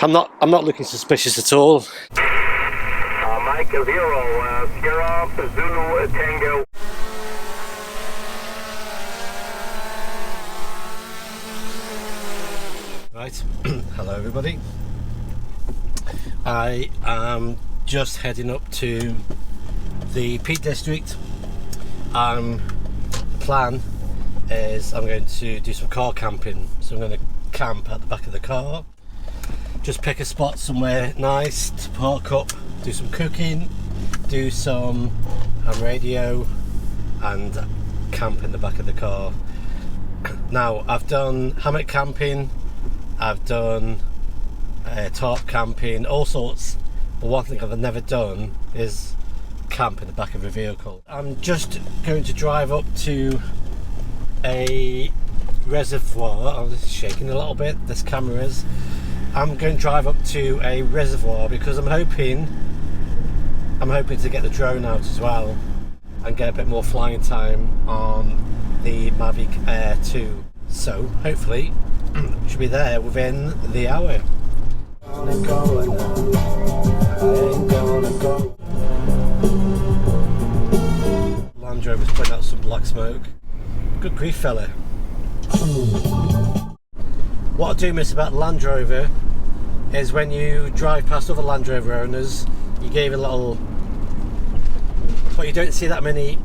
I'm not looking suspicious at all. Mike 0, Sierra Zulu Tango. Right, hello everybody. I am just heading up to the Peak District. The plan is I'm going to do some car camping, so I'm going to camp at the back of the car, just pick a spot somewhere nice to park up, do some cooking, do some ham radio and camp in the back of the car. Now, I've done hammock camping, I've done tarp camping, all sorts, but one thing I've never done is camp in the back of a vehicle. I'm just going to drive up to a reservoir. I'm just shaking a little bit, this camera is. I'm going to drive up to a reservoir because I'm hoping to get the drone out as well and get a bit more flying time on the Mavic Air 2. So hopefully should be there within the hour. Land Rover's putting out some black smoke. Good grief, fella. What I do miss about Land Rover is when you drive past other Land Rover owners, you gave a little, but you don't see that many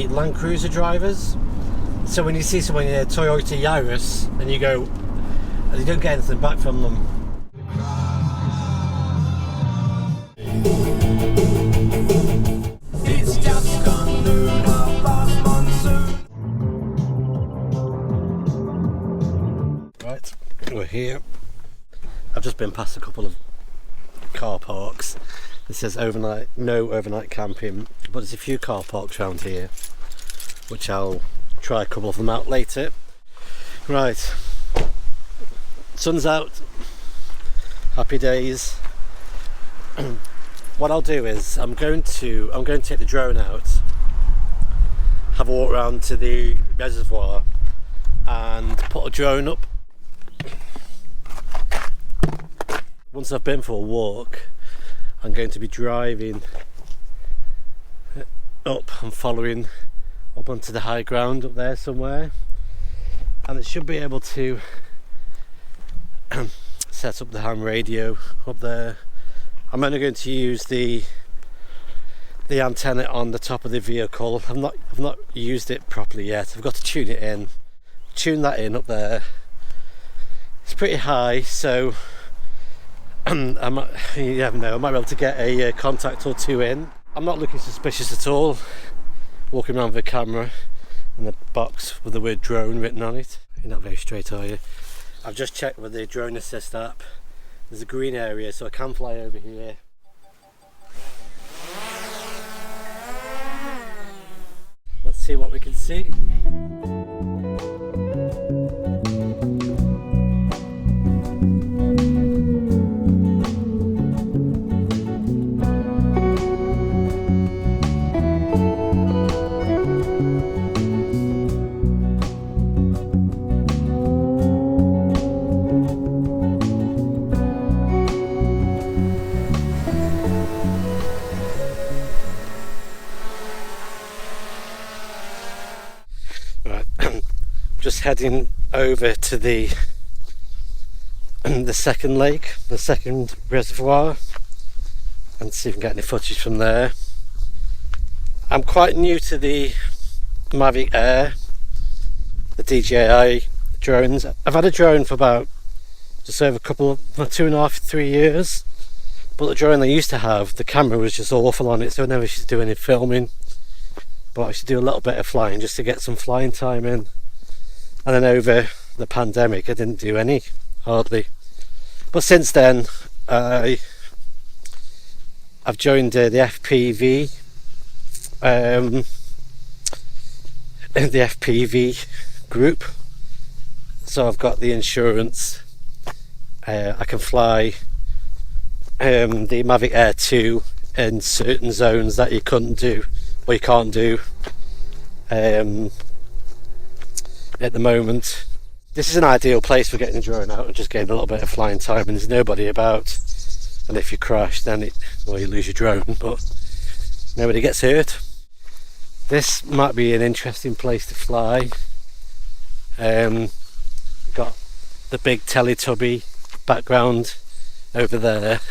Land Cruiser drivers. So when you see someone in a Toyota Yaris and you go, and you don't get anything back from them. It's just under the last monsoon. Right, we're here. I've just been past a couple of car parks. It says overnight, no overnight camping, but there's a few car parks around here, which I'll try a couple of them out later. Right, sun's out, happy days. What I'll do is I'm going to take the drone out, have a walk around to the reservoir and put a drone up. Once I've been for a walk, I'm going to be driving up and following up onto the high ground up there somewhere, and it should be able to set up the ham radio up there. I'm only going to use the antenna on the top of the vehicle. I've not used it properly yet. I've got to tune it in, tune that in up there. It's pretty high, so you never know, I might be able to get a contact or two in. I'm not looking suspicious at all, walking around with a camera and a box with the word drone written on it. You're not very straight, are you? I've just checked with the Drone Assist app. There's a green area, so I can fly over here. Let's see what we can see. Just heading over to the second lake, the second reservoir, and see if we can get any footage from there. I'm quite new to the Mavic Air, the DJI drones. I've had a drone for about just over 2.5-3 years, but the drone I used to have, the camera was just awful on it, so I never used to do any filming, but I used to do a little bit of flying just to get some flying time in. And then over the pandemic I didn't do any, hardly. But since then I've joined the FPV group, so I've got the insurance. I can fly the Mavic Air 2 in certain zones that you couldn't do, or you can't do at the moment. This is an ideal place for getting the drone out and just getting a little bit of flying time, and there's nobody about. And if you crash, then you lose your drone, but nobody gets hurt. This might be an interesting place to fly. Got the big Teletubby background over there.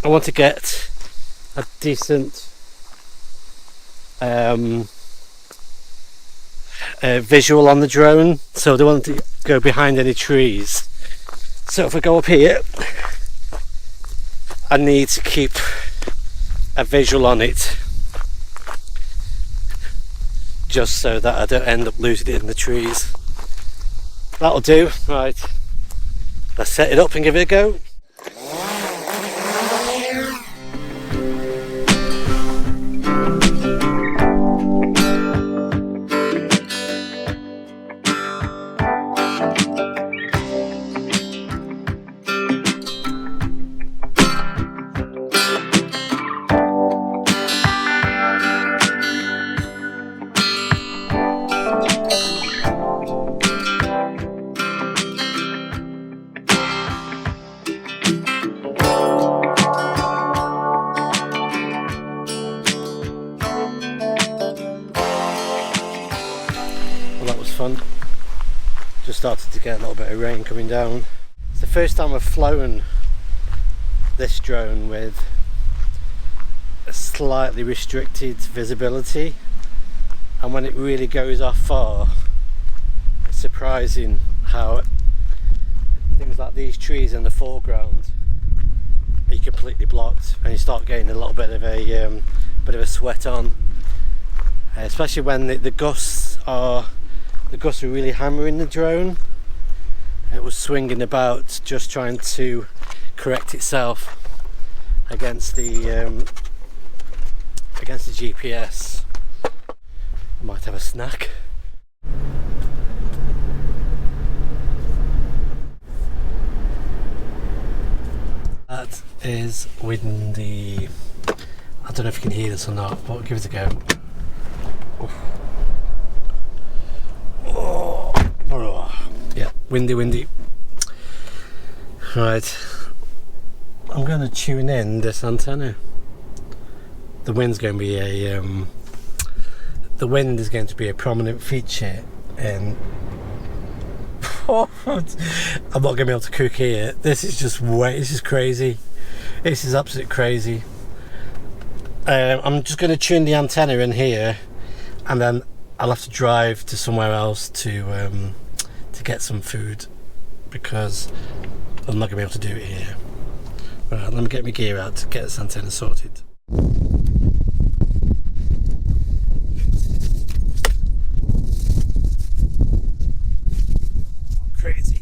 I want to get a decent visual on the drone, so I don't want to go behind any trees. So if I go up here, I need to keep a visual on it, just so that I don't end up losing it in the trees. That'll do. Right, let's set it up and give it a go. Fun. Just started to get a little bit of rain coming down. It's the first time I've flown this drone with a slightly restricted visibility, and when it really goes off far, it's surprising how things like these trees in the foreground are completely blocked, and you start getting a little bit of a sweat on, especially when the gusts are really hammering the drone. It was swinging about, just trying to correct itself against the GPS. I might have a snack. That is windy. I don't know if you can hear this or not, but give it a go. Yeah, windy. Right, I'm going to tune in this antenna. The wind's going to be the wind is going to be a prominent feature, and I'm not going to be able to cook here. This is just this is crazy. This is absolutely crazy. I'm just going to tune the antenna in here, and then I'll have to drive to somewhere else to get some food, because I'm not going to be able to do it here. Right, let me get my gear out to get this antenna sorted. Crazy.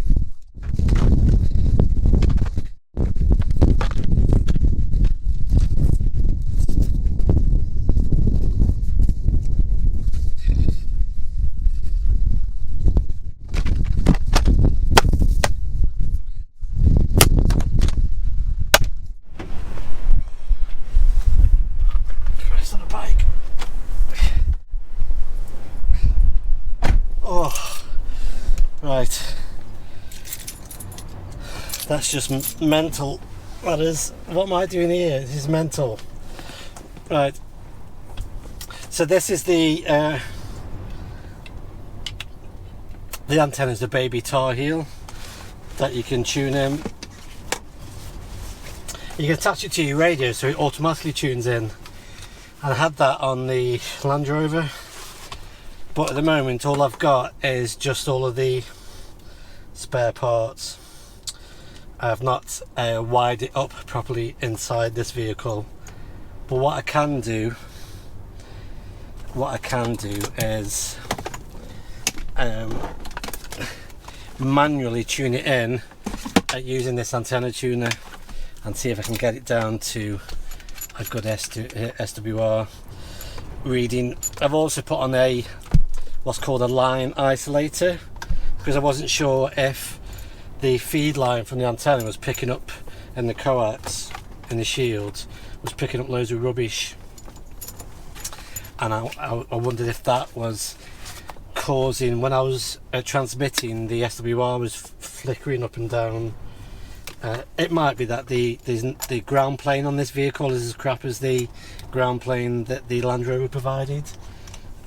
Right, that's just mental. That is, what am I doing here? This is mental. Right, so this is the antenna is the baby Tarheel that you can tune in. You can attach it to your radio so it automatically tunes in, and I had that on the Land Rover, but at the moment all I've got is just all of the spare parts. I have not wired it up properly inside this vehicle, but what I can do is manually tune it in using this antenna tuner, and see if I can get it down to a good SWR reading. I've also put on what's called a line isolator, because I wasn't sure if the feed line from the antenna was picking up in the coax in the shield, was picking up loads of rubbish, and I wondered if that was causing, when I was transmitting, the SWR was flickering up and down. It might be that the ground plane on this vehicle is as crap as the ground plane that the Land Rover provided,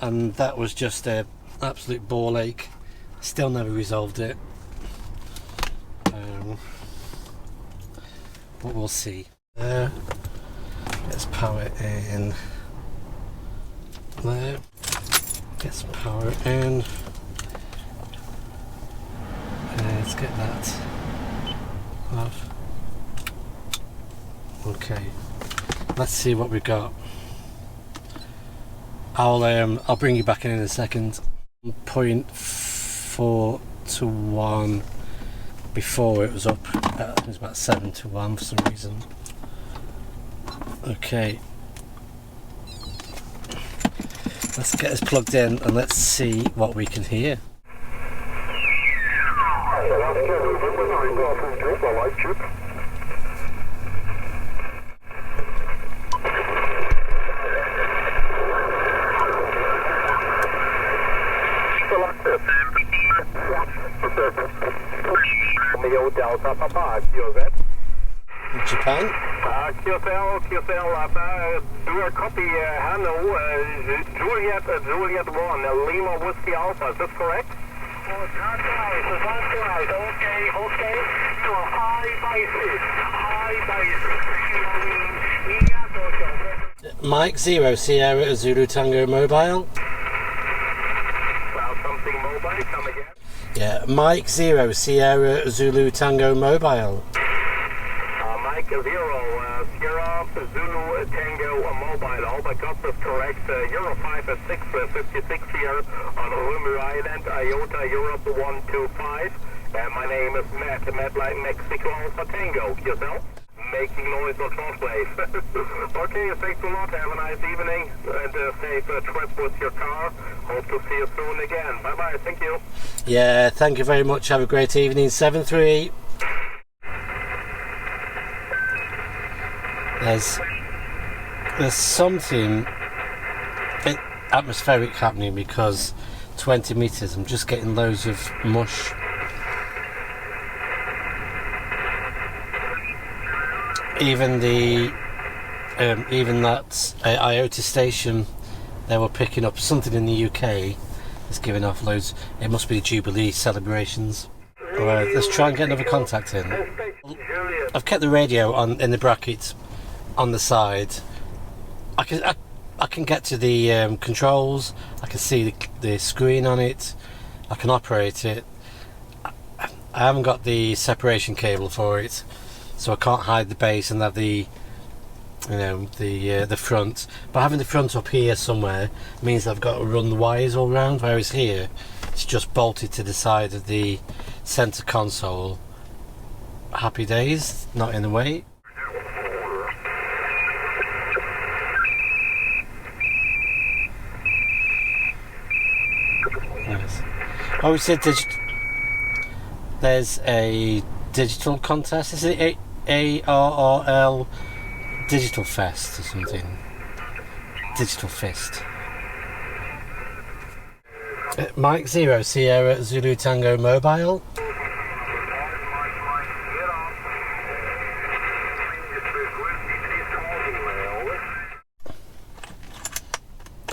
and that was just an absolute ball ache. Still never resolved it, but we'll see. Let's power it in there. Get some power in. Let's get that off. Okay, let's see what we got. I'll bring you back in a second. 0.4 to 1. Before it was up. It was about 7 to 1 for some reason. Okay. Let's get this plugged in and let's see what we can hear. Delta Papa, QZ. Japan? QSL, do a copy, Hanno, Juliet 1, Lima Whiskey Alpha, is this correct? Oh, that's right, okay, so high base. Mike 0 Sierra Zulu Tango Mobile. Well, something mobile, come again. Yeah, Mike 0 Sierra Zulu Tango Mobile. Mike 0 Sierra Zulu Tango Mobile. I hope I got this correct. Euro 5 at 656 here on Rumor Island, IOTA Europe 125. My name is Matt like Mexico Alpha Tango. Yourself? Making noise on translate. Okay, thanks a lot. Have a nice evening and a safe trip with your car. Hope to see you soon again. Bye bye. Thank you. Yeah, thank you very much. Have a great evening. 7-3. There's something atmospheric happening because 20 meters. I'm just getting loads of mush. Even that IOTA station, they were picking up something in the UK. It's giving off loads. It must be the Jubilee celebrations. Alright, let's try and get another contact in. I've kept the radio on in the bracket on the side. I can get to the controls. I can see the screen on it. I can operate it. I haven't got the separation cable for it, so I can't hide the base and have the the front. But having the front up here somewhere means I've got to run the wires all round, whereas here it's just bolted to the side of the center console. Happy days, not in the way. Yes. Oh, we said there's a digital contest. Is it ARRL Digital Fest or something? Digital Fist. Mike 0 Sierra Zulu Tango Mobile.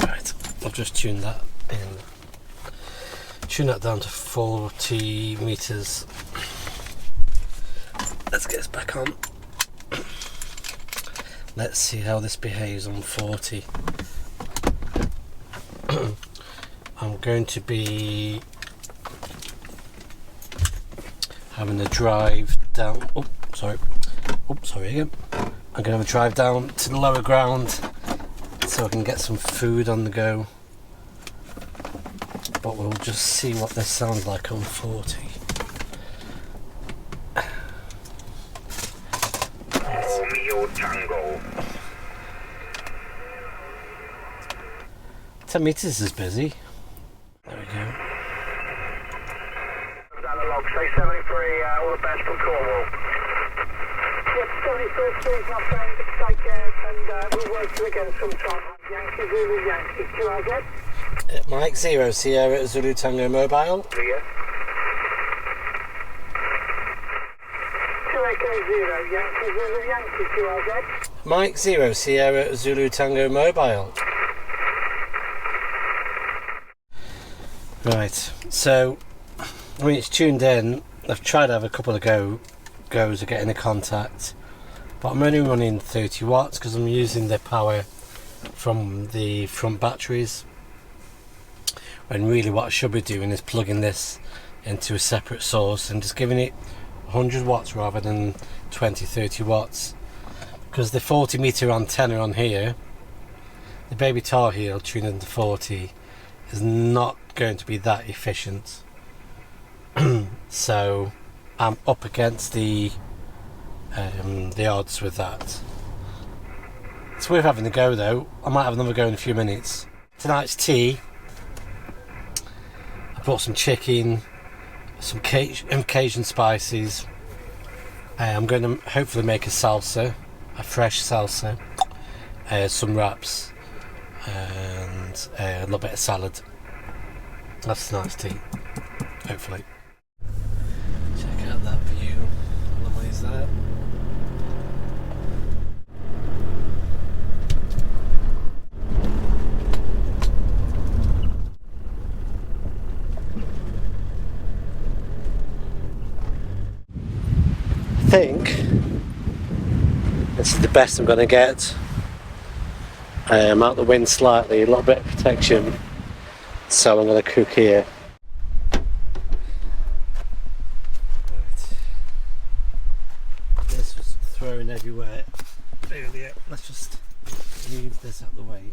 Right, I've just tuned that in. Tune that down to 40 meters. Let's get this back on. Let's see how this behaves on 40. I'm going to be having a drive down. Sorry again. I'm going to have a drive down to the lower ground so I can get some food on the go. But we'll just see what this sounds like on 40. Tango. 10 meters is busy. There we go. Analog, say 73, all the best from Cornwall. Yep, 73 Street, my friend, take care, and we'll work you again sometime. Yankee, Zulu, Yankee, QRZ. Mike 0 Sierra Zulu Tango Mobile. Clear. 280 Yankee Zulu Yankee QRZ. Mike 0 Sierra Zulu Tango Mobile. Right, so when it's tuned in, I've tried to have a couple of goes of getting a contact, but I'm only running 30 watts because I'm using the power from the front batteries, when really what I should be doing is plugging this into a separate source and just giving it 100 watts rather than 20-30 watts, because the 40 meter antenna on here, the baby Tarheel tuned into 40, is not going to be that efficient. So I'm up against the odds with that. It's worth having a go though. I might have another go in a few minutes. Tonight's tea, I bought some chicken, some Cajun spices. I'm going to hopefully make a salsa, a fresh salsa, some wraps, and a little bit of salad. That's tonight's tea, hopefully. Check out that view. How lovely is that? I think this is the best I'm going to get. Out the wind slightly, a little bit of protection, so I'm going to cook here. Right. This was thrown everywhere earlier. Let's just move this out of the way.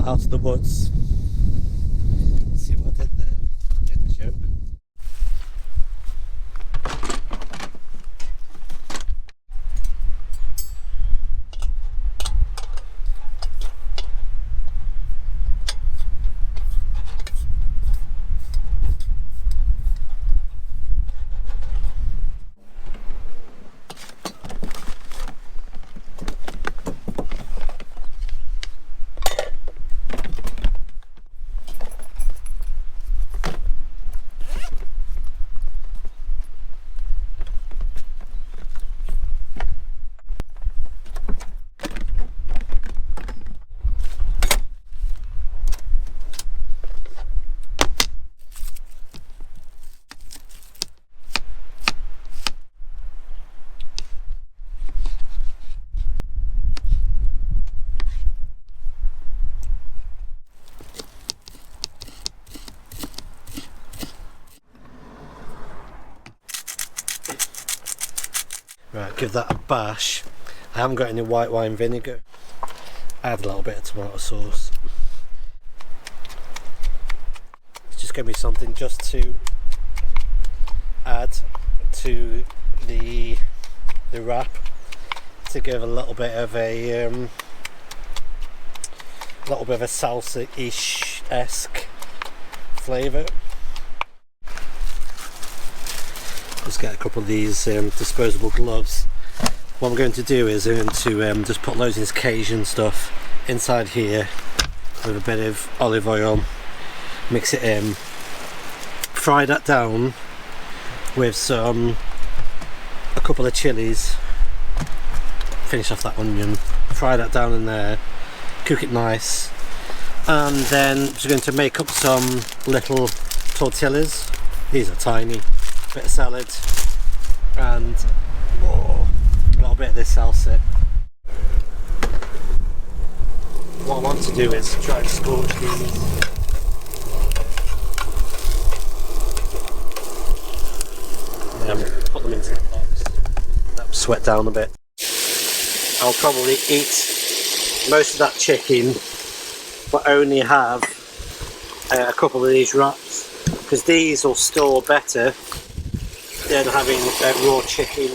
Out of the woods. See what I did there? Get the joke. Right, give that a bash. I haven't got any white wine vinegar. I have a little bit of tomato sauce. It's just give me something just to add to the wrap, to give a little bit of a salsa-ish-esque flavour. Just get a couple of these disposable gloves. What I'm going to do is just put loads of this Cajun stuff inside here with a bit of olive oil, mix it in, fry that down with a couple of chilies, finish off that onion, fry that down in there, cook it nice, and then I'm just going to make up some little tortillas. These are tiny. Bit of salad and a little bit of this salsa. What I want to do is try to scorch these. Put them into the box. Let them sweat down a bit. I'll probably eat most of that chicken, but only have a couple of these wraps, because these will store better then having raw chicken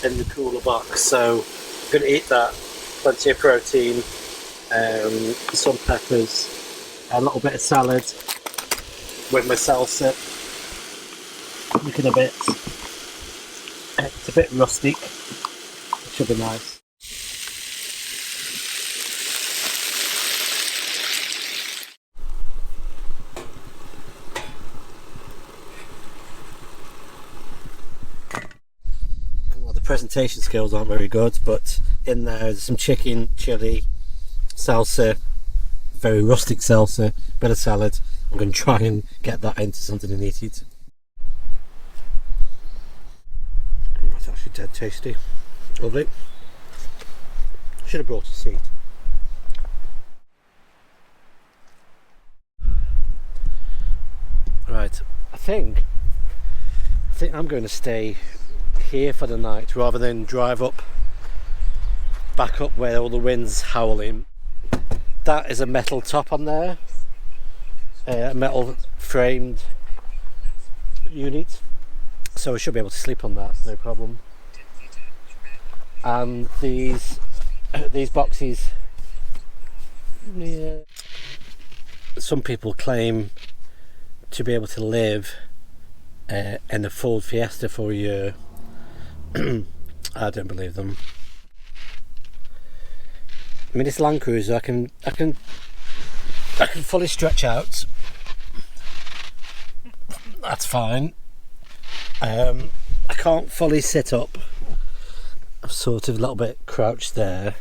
in the cooler box, so I'm going to eat that. Plenty of protein, some peppers, a little bit of salad with my salsa. Looking it's a bit rustic. It should be nice. Well, the presentation skills aren't very good, but in there's some chicken, chilli, salsa, very rustic salsa, bit of salad. I'm going to try and get that into something and eat it. That's actually dead tasty. Lovely. Should have brought a seat. Right, I think I'm going to stay here for the night rather than drive back up where all the wind's howling. That is a metal top on there, a metal framed unit, so I should be able to sleep on that, no problem. And these boxes, yeah. Some people claim to be able to live in a Ford Fiesta for a year. I don't believe them. I mean, this Land Cruiser, I can fully stretch out. That's fine. I can't fully sit up. I'm sort of a little bit crouched there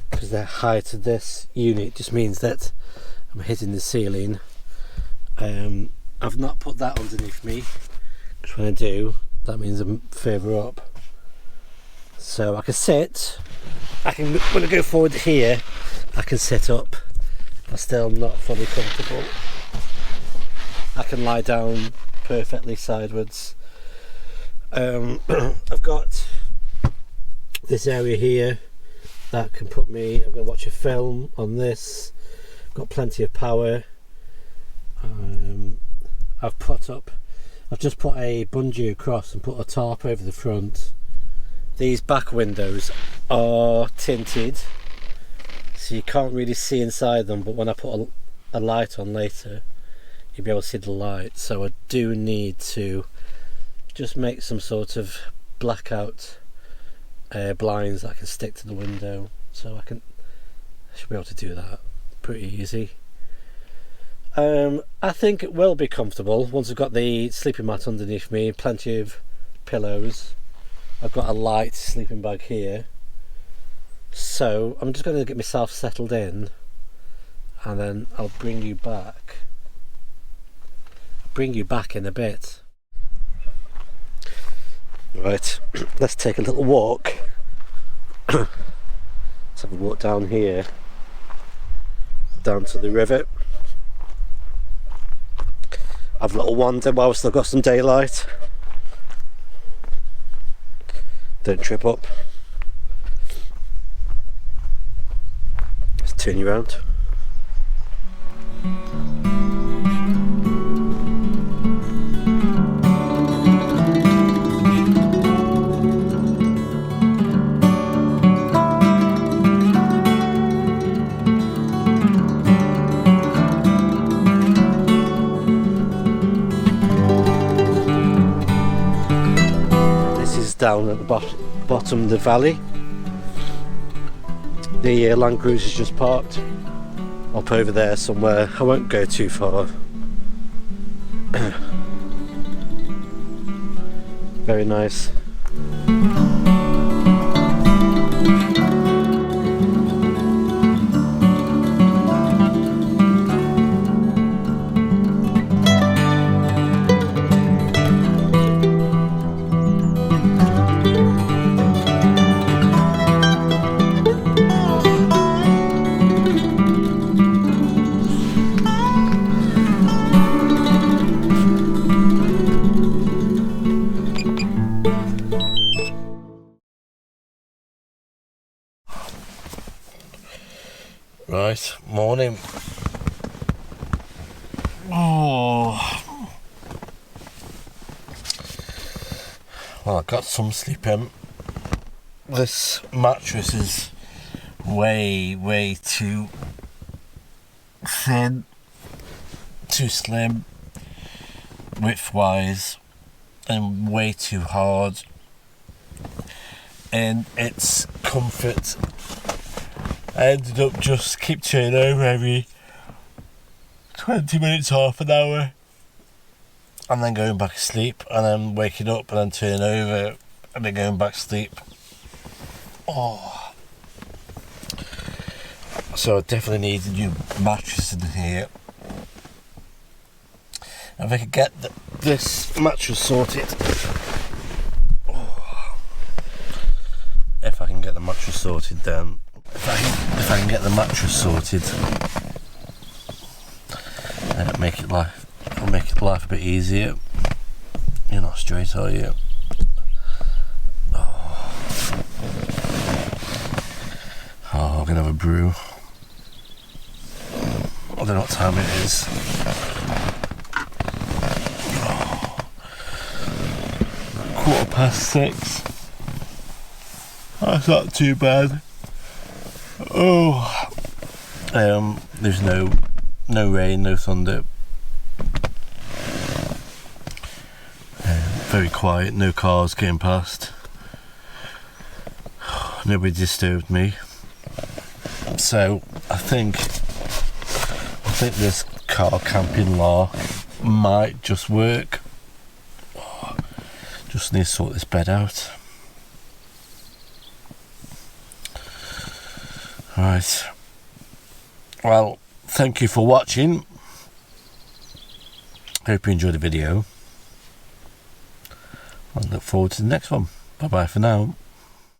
because the height of this unit just means that I'm hitting the ceiling. I've not put that underneath me, because when I do, that means I'm further up. So I can sit. When I go forward here, I can sit up. I'm still not fully comfortable. I can lie down perfectly sideways. I've got this area here that can put me. I'm going to watch a film on this. I've got plenty of power. I've just put a bungee across and put a tarp over the front. These back windows are tinted, so you can't really see inside them, but when I put a light on later, you'll be able to see the light. So I do need to just make some sort of blackout blinds that I can stick to the window, so I should be able to do that pretty easy. I think it will be comfortable once I've got the sleeping mat underneath me, plenty of pillows. I've got a light sleeping bag here, so I'm just going to get myself settled in, and then I'll bring you back in a bit. Right, let's take a little walk. Let's have a walk down here, down to the river. Have a little wander while we've still got some daylight. Don't trip up. Let's turn you around. Down at the bottom of the valley. The Land Cruiser's just parked up over there somewhere. I won't go too far. Very nice. Right, morning. Well, I got some sleep in. This mattress is way too thin, too slim, width-wise, and way too hard. And its comfort, I ended up just keep turning over every 20 minutes, half an hour, and then going back to sleep, and then waking up, and then turning over, and then going back to sleep. Oh, so I definitely need a new mattress in here. If I could get this mattress sorted, if I can get the mattress sorted, then if I can get the mattress sorted, it'll make life a bit easier. You're not straight, are you? I'm gonna have a brew. I don't know what time it is. Quarter past 6. That's not too bad. There's no rain, no thunder. Very quiet, no cars getting past. Nobody disturbed me. So I think this car camping lark might just work. Just need to sort this bed out. Right. Well, thank you for watching. Hope you enjoyed the video. I look forward to the next one. Bye bye for now.